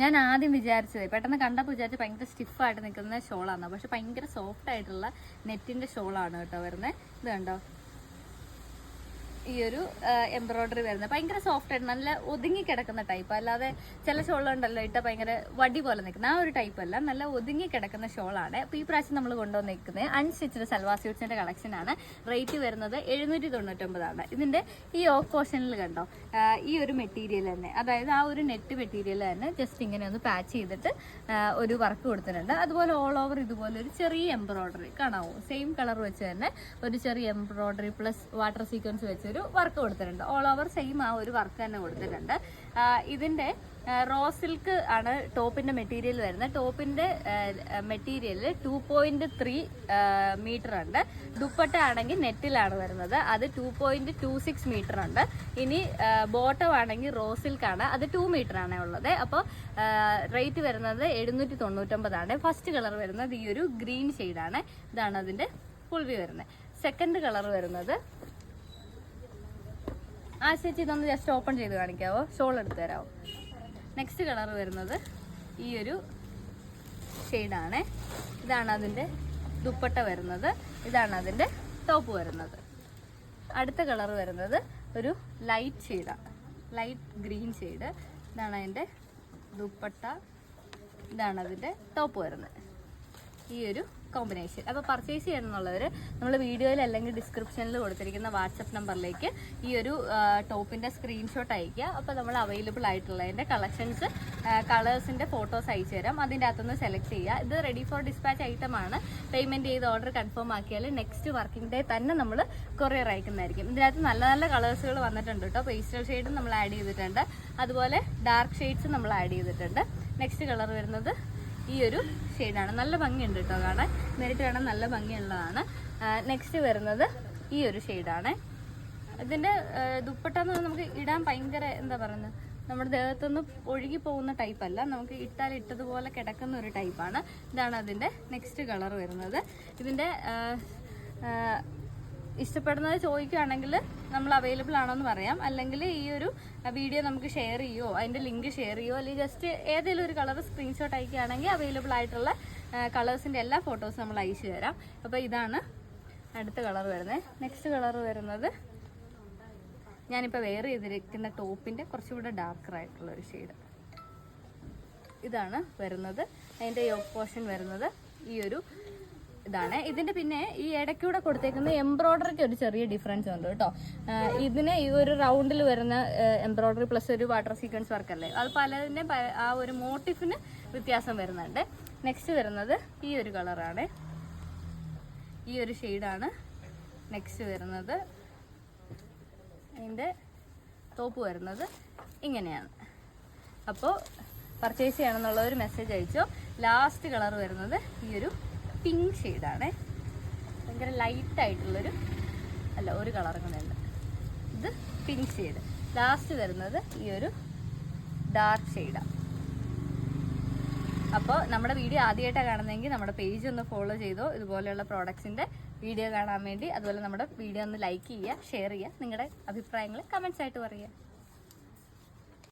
ഞാൻ ആദ്യം വിചാരിച്ചത് പെട്ടെന്ന് കണ്ടപ്പോൾ വിചാരിച്ചു ഭയങ്കര സ്റ്റിഫായിട്ട് നിൽക്കുന്ന ഷോളാണ്, പക്ഷെ ഭയങ്കര സോഫ്റ്റ് ആയിട്ടുള്ള നെറ്റിന്റെ ഷോളാണ് കേട്ടോ വരുന്നത്. ഇത് കണ്ടോ, ഈ ഒരു എംബ്രോയിഡറി വരുന്നത് ഭയങ്കര സോഫ്റ്റ് ആയിട്ട് നല്ല ഒതുങ്ങി കിടക്കുന്ന ടൈപ്പ്. അല്ലാതെ ചില ഷോളുണ്ടല്ലോ ഇട്ട ഭയങ്കര വടി പോലെ നിൽക്കുന്ന ആ ഒരു ടൈപ്പ് അല്ല, നല്ല ഒതുങ്ങി കിടക്കുന്ന ഷോളാണ്. അപ്പോൾ ഈ പ്രാവശ്യം നമ്മൾ കൊണ്ടുവന്നിരിക്കുന്നത് അൺസ്റ്റിച്ച്ഡ് സൽവാർ സ്യൂട്ട്സിന്റെ കളക്ഷനാണ്. റേറ്റ് വരുന്നത് 799. ഇതിന്റെ ഈ ഓഫ് പോർഷനിൽ കണ്ടോ ഈ ഒരു മെറ്റീരിയൽ തന്നെ, അതായത് ആ ഒരു നെറ്റ് മെറ്റീരിയൽ തന്നെ ജസ്റ്റ് ഇങ്ങനെ ഒന്ന് പാച്ച് ചെയ്തിട്ട് ഒരു വർക്ക് കൊടുത്തിട്ടുണ്ട്. അതുപോലെ ഓൾ ഓവർ ഇതുപോലെ ഒരു ചെറിയ എംബ്രോയിഡറി കാണാവോ, സെയിം കളർ വെച്ച് തന്നെ ഒരു ചെറിയ എംബ്രോയിഡറി പ്ലസ് വാട്ടർ സീക്വൻസ് വെച്ച് ഒരു വർക്ക് കൊടുത്തിട്ടുണ്ട്. ഓൾ ഓവർ സെയിം ആ ഒരു വർക്ക് തന്നെ കൊടുത്തിട്ടുണ്ട്. ഇതിന്റെ റോ സിൽക്ക് ആണ് ടോപ്പിന്റെ മെറ്റീരിയൽ വരുന്നത്. ടോപ്പിന്റെ മെറ്റീരിയൽ 2.3 മീറ്റർ ഉണ്ട്. ദുപ്പട്ട ആണെങ്കിൽ നെറ്റിലാണ് വരുന്നത്, അത് 2.26 മീറ്റർ ഉണ്ട്. ഇനി ബോട്ടം ആണെങ്കിൽ റോ സിൽക്ക് ആണ്, അത് 2 മീറ്റർ ആണ് ഉള്ളത്. അപ്പോൾ റേറ്റ് വരുന്നത് 799. ഫസ്റ്റ് കളർ വരുന്നത് ഈ ഒരു ഗ്രീൻ ഷെയ്ഡാണ്. ഇതാണ് അതിന്റെ ഫുൾ വ്യൂ വരുന്നത്. സെക്കൻഡ് കളർ വരുന്നത് ആ ചേച്ചി ഇതൊന്ന് ജസ്റ്റ് ഓപ്പൺ ചെയ്ത് കാണിക്കാവോ, ഷോൾ എടുത്ത് തരാമോ. നെക്സ്റ്റ് കളർ വരുന്നത് ഈ ഒരു ഷെയ്ഡാണ്. ഇതാണ് അതിൻ്റെ ദുപ്പട്ട വരുന്നത്, ഇതാണ് അതിൻ്റെ ടോപ്പ് വരുന്നത്. അടുത്ത കളർ വരുന്നത് ഒരു ലൈറ്റ് ഷെയ്ഡാണ്, ലൈറ്റ് ഗ്രീൻ ഷെയ്ഡ്. ഇതാണ് അതിൻ്റെ ദുപ്പട്ട, ഇതാണ് അതിൻ്റെ ടോപ്പ് വരുന്നത്. ഈ ഒരു കോമ്പിനേഷൻ. അപ്പോൾ പർച്ചേസ് ചെയ്യണമെന്നുള്ളവർ നമ്മൾ വീഡിയോയിൽ അല്ലെങ്കിൽ ഡിസ്ക്രിപ്ഷനിൽ കൊടുത്തിരിക്കുന്ന വാട്സപ്പ് നമ്പറിലേക്ക് ഈ ഒരു ടോപ്പിൻ്റെ സ്ക്രീൻഷോട്ട് അയയ്ക്കുക. അപ്പോൾ നമ്മൾ അവൈലബിൾ ആയിട്ടുള്ളതിൻ്റെ കളക്ഷൻസ് കളേഴ്സിൻ്റെ ഫോട്ടോസ് അയച്ചു തരാം, അതിൻ്റെ അകത്തുനിന്ന് സെലക്ട് ചെയ്യുക. ഇത് റെഡി ഫോർ ഡിസ്പാച്ച് ഐറ്റമാണ്. പേയ്മെൻറ്റ് ചെയ്ത് ഓർഡർ കൺഫേം ആക്കിയാൽ നെക്സ്റ്റ് വർക്കിംഗ് ഡേ തന്നെ നമ്മൾ കൊറിയർ അയക്കുന്നതായിരിക്കും. ഇതിനകത്ത് നല്ല നല്ല കളേഴ്സുകൾ വന്നിട്ടുണ്ട് കേട്ടോ. പേസ്റ്റൽ ഷെയ്ഡും നമ്മൾ ആഡ് ചെയ്തിട്ടുണ്ട്, അതുപോലെ ഡാർക്ക് ഷെയ്ഡ്സും നമ്മൾ ആഡ് ചെയ്തിട്ടുണ്ട്. നെക്സ്റ്റ് കളർ വരുന്നത് ഈ ഒരു ഷെയ്ഡാണ്. നല്ല ഭംഗിയുണ്ട് കേട്ടോ കാണാൻ, നേരിട്ട് കാണാൻ നല്ല ഭംഗിയുള്ളതാണ്. നെക്സ്റ്റ് വരുന്നത് ഈ ഒരു ഷെയ്ഡാണ്. ഇതിൻ്റെ ദുപ്പട്ട എന്ന് പറഞ്ഞാൽ നമുക്ക് ഇടാൻ ഭയങ്കര എന്താ പറയുന്നത്, നമ്മുടെ ദേഹത്തൊന്നും ഒഴുകി പോകുന്ന ടൈപ്പല്ല, നമുക്ക് ഇട്ടാൽ ഇട്ടതുപോലെ കിടക്കുന്ന ഒരു ടൈപ്പാണ്. ഇതാണ് അതിൻ്റെ നെക്സ്റ്റ് കളർ വരുന്നത്. ഇതിൻ്റെ ഇഷ്ടപ്പെടുന്നത് ചോദിക്കുകയാണെങ്കിൽ നമ്മൾ അവൈലബിൾ ആണോ എന്ന് പറയാം, അല്ലെങ്കിൽ ഈ ഒരു വീഡിയോ നമുക്ക് ഷെയർ ചെയ്യുമോ, അതിൻ്റെ ലിങ്ക് ഷെയർ ചെയ്യുമോ, അല്ലെങ്കിൽ ജസ്റ്റ് ഏതെങ്കിലും ഒരു കളർ സ്ക്രീൻഷോട്ട് അയക്കുകയാണെങ്കിൽ അവൈലബിൾ ആയിട്ടുള്ള കളേഴ്സിൻ്റെ എല്ലാ ഫോട്ടോസും നമ്മൾ അയച്ചു തരാം. അപ്പോൾ ഇതാണ് അടുത്ത കളർ വരുന്നത്. നെക്സ്റ്റ് കളർ വരുന്നത് ഞാനിപ്പോൾ വെയർ ചെയ്തിരിക്കുന്ന ടോപ്പിൻ്റെ കുറച്ചുകൂടെ ഡാർക്കറായിട്ടുള്ളൊരു ഷെയ്ഡ്. ഇതാണ് വരുന്നത്. അതിൻ്റെ യോക്ക് പോർഷൻ വരുന്നത് ഈ ഒരു ഇതാണ്. ഇതിന്റെ പിന്നെ ഈ ഇടയ്ക്കൂടെ കൊടുത്തേക്കുന്ന എംബ്രോയിഡറിക്ക് ഒരു ചെറിയ ഡിഫറൻസ് ഉണ്ട് കേട്ടോ. ഇതിന് ഈ ഒരു റൗണ്ടിൽ വരുന്ന എംബ്രോയിഡറി പ്ലസ് ഒരു വാട്ടർ സീക്വൻസ് വർക്ക് അല്ലേ, അത് പലതിൻ്റെ ആ ഒരു മോട്ടിഫിന് വ്യത്യാസം വരുന്നുണ്ട്. നെക്സ്റ്റ് വരുന്നത് ഈ ഒരു കളറാണ്, ഈ ഒരു ഷെയ്ഡാണ് നെക്സ്റ്റ് വരുന്നത്. അതിൻ്റെ ടോപ്പ് വരുന്നത് ഇങ്ങനെയാണ്. അപ്പോൾ പർച്ചേസ് ചെയ്യണമെന്നുള്ള ഒരു മെസ്സേജ് അയച്ചോ. ലാസ്റ്റ് കളർ വരുന്നത് ഈ ഒരു പിങ്ക് ഷെയ്ഡാണ്, ഭയങ്കര ലൈറ്റ് ആയിട്ടുള്ളൊരു അല്ല ഒരു കളർ കൂടെ ഉണ്ട്. ഇത് പിങ്ക് ഷെയ്ഡ്. ലാസ്റ്റ് വരുന്നത് ഈ ഒരു ഡാർക്ക് ഷെയ്ഡാണ്. അപ്പോൾ നമ്മുടെ വീഡിയോ ആദ്യമായിട്ടാണ് കാണുന്നതെങ്കിൽ നമ്മുടെ പേജ് ഒന്ന് ഫോളോ ചെയ്തോ, ഇതുപോലെയുള്ള പ്രോഡക്ട്സിൻ്റെ വീഡിയോ കാണാൻ വേണ്ടി. അതുപോലെ നമ്മുടെ വീഡിയോ ഒന്ന് ലൈക്ക് ചെയ്യുക, ഷെയർ ചെയ്യുക, നിങ്ങളുടെ അഭിപ്രായങ്ങൾ കമൻസ് ആയിട്ട് പറയുക.